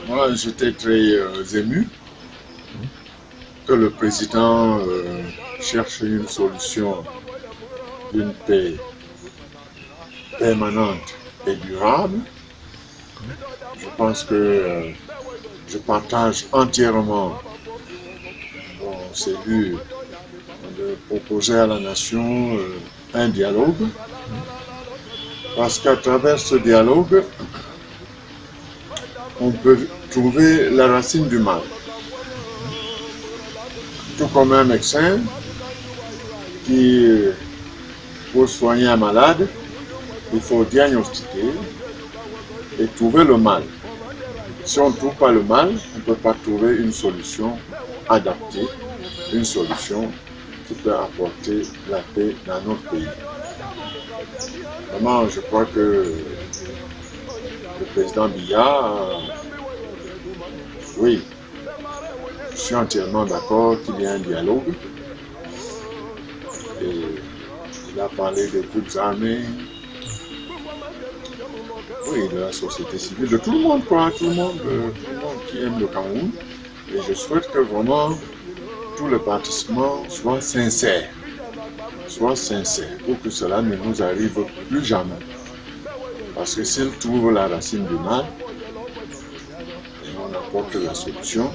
Moi, j'étais très ému que le président cherche une solution d'une paix permanente et durable. Je pense que je partage entièrement celui de proposer à la nation un dialogue. Parce qu'à travers ce dialogue, on peut trouver la racine du mal. Tout comme un médecin qui, pour soigner un malade, il faut diagnostiquer et trouver le mal. Si on ne trouve pas le mal, on ne peut pas trouver une solution adaptée, une solution qui peut apporter la paix dans notre pays. Vraiment, je crois que le président Biya, oui, je suis entièrement d'accord qu'il y ait un dialogue. Et il a parlé des groupes armés, oui, de la société civile, de tout le monde, quoi, tout le monde qui aime le Cameroun. Et je souhaite que vraiment tous les participants soient sincères. Pour que cela ne nous arrive plus jamais. Parce que s'ils trouvent la racine du mal, et on apporte la solution,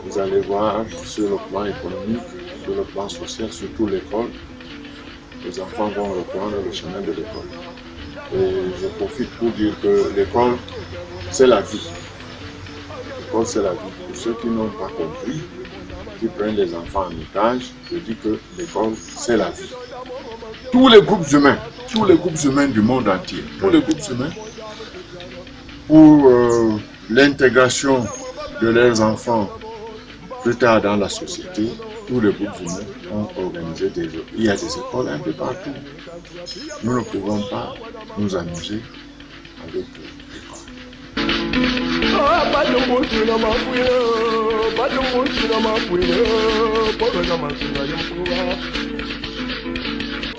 vous allez voir sur le plan économique, sur le plan social, surtout l'école, les enfants vont reprendre le chemin de l'école. Et je profite pour dire que l'école, c'est la vie. L'école, c'est la vie. Pour ceux qui n'ont pas compris, qui prennent les enfants en otage, je dis que l'école, c'est la vie. Tous les groupes humains du monde entier, tous les groupes humains, pour l'intégration de leurs enfants plus tard dans la société, tous les groupes humains ont organisé des écoles. Il y a des écoles un peu partout. Nous ne pouvons pas nous amuser avec l'école.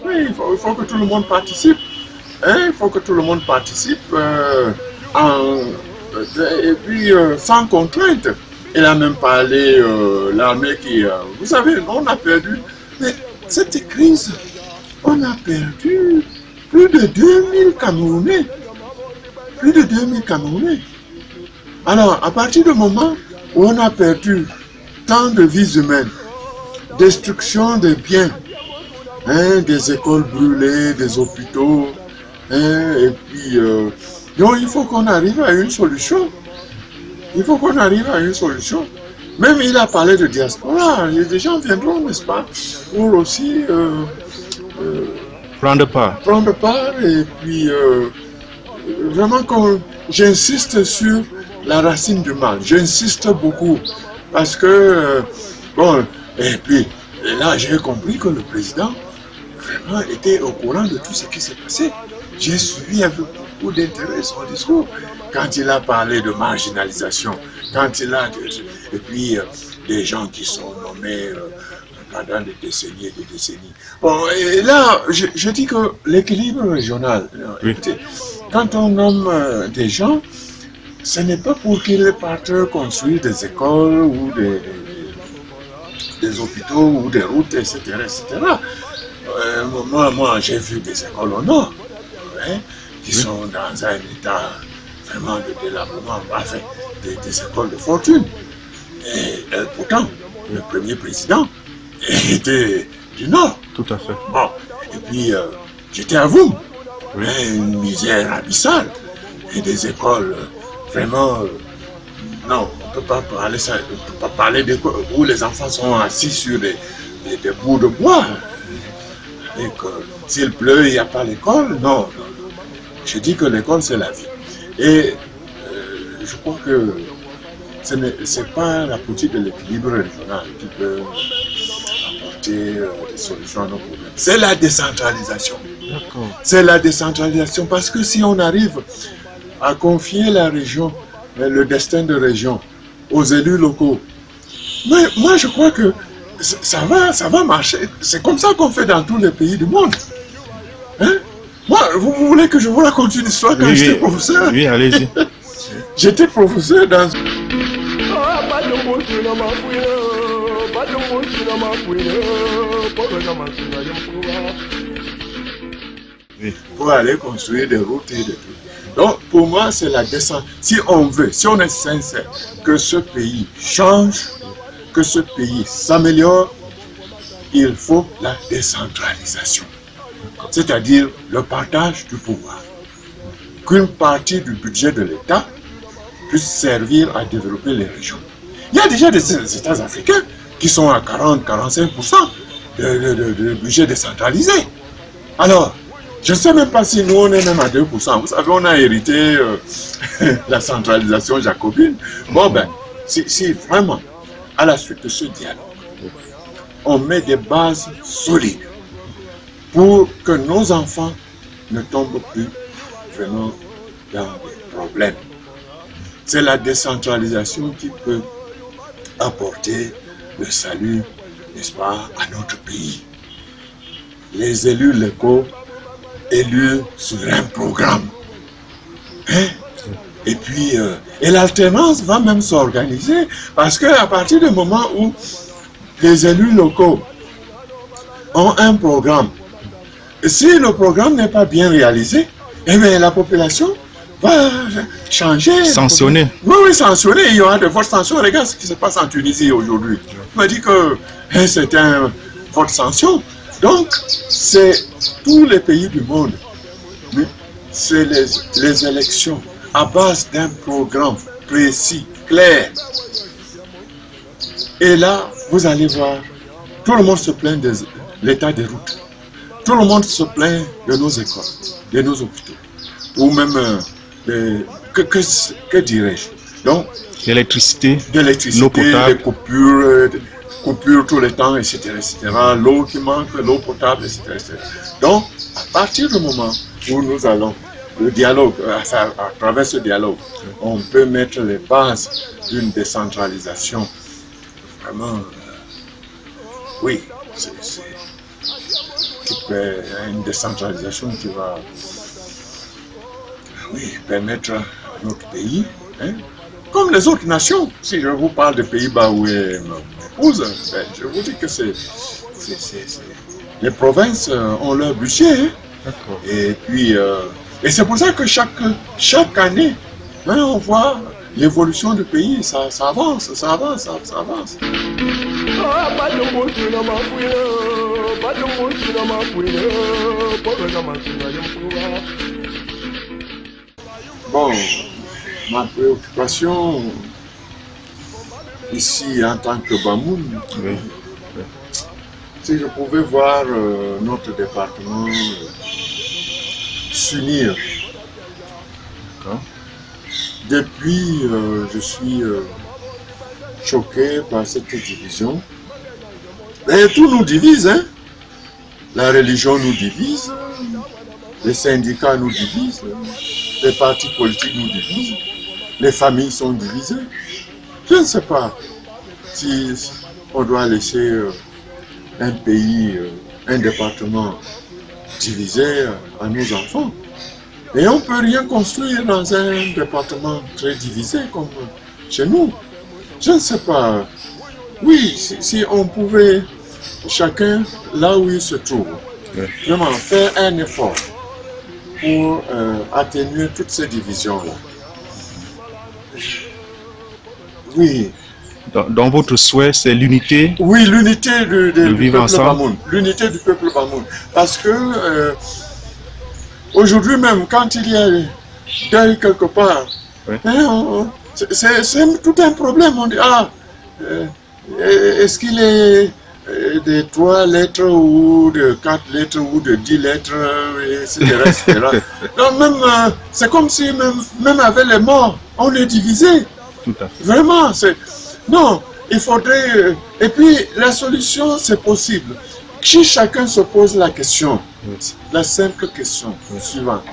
Oui, il faut que tout le monde participe. Hein? Il faut que tout le monde participe et puis sans contrainte. Il a même parlé l'armée qui... vous savez, on a perdu. Mais cette crise, on a perdu plus de 2000 Camerounais. Plus de 2000 Camerounais. Alors, à partir du moment où on a perdu tant de vies humaines, destruction des biens, hein, des écoles brûlées, des hôpitaux, hein, et puis, donc il faut qu'on arrive à une solution. Il faut qu'on arrive à une solution. Même il a parlé de diaspora, les gens viendront, n'est-ce pas, pour aussi prendre part. Et puis, vraiment, j'insiste sur la racine du mal. J'insiste beaucoup. Parce que, bon, et puis, là, j'ai compris que le président vraiment était au courant de tout ce qui s'est passé. J'ai suivi avec beaucoup d'intérêt son discours. Quand il a parlé de marginalisation, quand il a... Et puis, des gens qui sont nommés pendant des décennies et des décennies. Bon, et là, je dis que l'équilibre régional, écoutez, quand on nomme des gens, ce n'est pas pour qu'ils partent construire des écoles ou des hôpitaux ou des routes, etc. etc. Moi j'ai vu des écoles au nord, hein, qui sont dans un état vraiment de délabrement, enfin, des écoles de fortune. Et pourtant, le premier président était du nord. Tout à fait. Bon, et puis, j'étais à vous, une misère abyssale, et des écoles vraiment... non, on ne peut pas parler ça, on peut pas parler d'écoles où les enfants sont assis sur des bouts de bois. Et que s'il pleut, il n'y a pas l'école. Non, non. Je dis que l'école, c'est la vie. Et je crois que ce n'est pas la politique de l'équilibre régional qui peut apporter des solutions à nos problèmes. C'est la décentralisation. C'est la décentralisation. Parce que si on arrive à confier la région, le destin de région, aux élus locaux, mais moi je crois que ça va marcher. C'est comme ça qu'on fait dans tous les pays du monde. Hein? Moi, vous voulez que je vous raconte une histoire quand j'étais professeur? Oui, allez-y. J'étais professeur dans... Oui. Pour aller construire des routes et des trucs. Donc, pour moi, c'est la descente. Si on veut, si on est sincère, que ce pays change, que ce pays s'améliore, il faut la décentralisation. C'est-à-dire le partage du pouvoir. Qu'une partie du budget de l'État puisse servir à développer les régions. Il y a déjà des États africains qui sont à 40-45% de budget décentralisé. Alors, je ne sais même pas si nous, on est même à 2%. Vous savez, on a hérité la centralisation jacobine. Bon, ben, si vraiment, à la suite de ce dialogue, on met des bases solides pour que nos enfants ne tombent plus vraiment dans des problèmes. C'est la décentralisation qui peut apporter le salut, n'est-ce pas, à notre pays. Les élus locaux élus sur un programme. Hein? Et puis, et l'alternance va même s'organiser parce qu'à partir du moment où les élus locaux ont un programme, si le programme n'est pas bien réalisé, eh bien, la population va changer. Sanctionner. Oui, oui, sanctionner. Il y aura de fortes sanctions. Regarde ce qui se passe en Tunisie aujourd'hui. On m'a dit que c'est une forte sanction. Donc, c'est tous les pays du monde. C'est les élections à base d'un programme précis, clair. Et là, vous allez voir, tout le monde se plaint de l'état des routes. Tout le monde se plaint de nos écoles, de nos hôpitaux. Ou même, que dirais-je? Donc, l'électricité, l'eau potable, les coupures tout le temps, etc. L'eau qui manque, l'eau potable, etc., etc. Donc, à partir du moment où nous allons, le dialogue, à travers ce dialogue, on peut mettre les bases d'une décentralisation. Vraiment, oui, une décentralisation qui va permettre à notre pays, hein, comme les autres nations. Si je vous parle de Pays-Bas où est ma épouse, ben, je vous dis que les provinces ont leur budget. Hein. Et puis, et c'est pour ça que chaque année, hein, on voit l'évolution du pays, ça avance, ça avance, ça avance. Bon, ma préoccupation ici en tant que Bamoun, si je pouvais voir notre département s'unir. Depuis, je suis choqué par cette division. Et tout nous divise, hein. La religion nous divise, les syndicats nous divisent, les partis politiques nous divisent, les familles sont divisées. Je ne sais pas si on doit laisser un pays, un département divisé à nos enfants. Et on ne peut rien construire dans un département très divisé comme chez nous. Je ne sais pas. Oui, si on pouvait, chacun, là où il se trouve, vraiment faire un effort pour atténuer toutes ces divisions-là. Oui. Dans votre souhait, c'est l'unité? Oui, l'unité du peuple Bamoun. L'unité du peuple Bamoun. Parce que aujourd'hui même, quand il y a deuil quelque part, hein, c'est tout un problème. On dit, est-ce qu'il est de 3 lettres ou de 4 lettres ou de 10 lettres, etc. etc. Donc même, c'est comme si même avec les morts, on est divisé. Tout à fait. Vraiment, non, il faudrait... et puis, la solution, c'est possible. Si chacun se pose la question, Yes. la simple question suivante,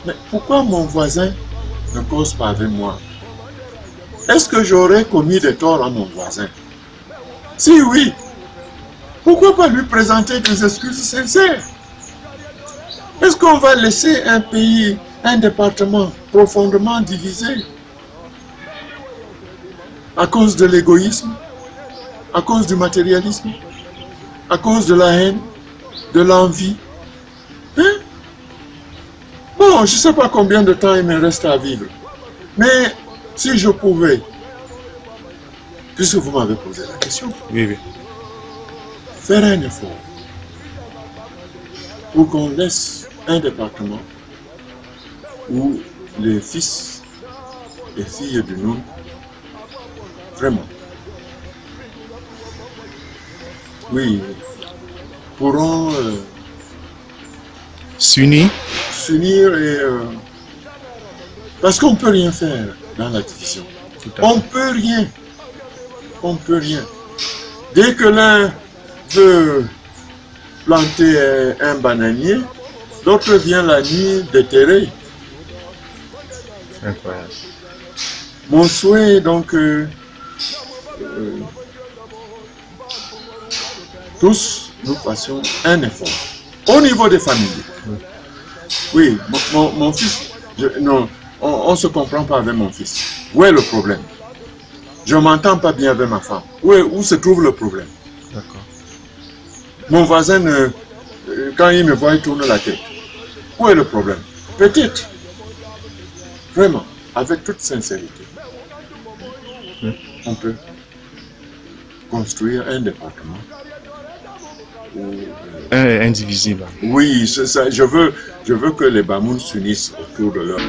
mais pourquoi mon voisin ne cause pas avec moi? Est-ce que j'aurais commis des torts à mon voisin? Si oui, pourquoi pas lui présenter des excuses sincères? Est-ce qu'on va laisser un pays, un département profondément divisé à cause de l'égoïsme, à cause du matérialisme, à cause de la haine, de l'envie? Hein? Bon, je ne sais pas combien de temps il me reste à vivre, mais si je pouvais, puisque vous m'avez posé la question, Oui, oui. faire un effort pour qu'on laisse un département où les fils et filles du Noun, vraiment, oui, pourront S'unir. s'unir et... parce qu'on ne peut rien faire dans la division. On ne peut rien. On ne peut rien. Dès que l'un veut planter un bananier, l'autre vient la nuit déterrer. Incroyable. Mon souhait est donc tous nous fassions un effort au niveau des familles. Oui, mon fils, non, on ne se comprend pas avec mon fils. Où est le problème? Je ne m'entends pas bien avec ma femme. Où se trouve le problème? D'accord. Mon voisin, quand il me voit, il tourne la tête. Où est le problème? Peut-être, vraiment, avec toute sincérité, on peut construire un département où, Indivisible. oui, c'est ça. Je veux que les Bamouns s'unissent autour de leur...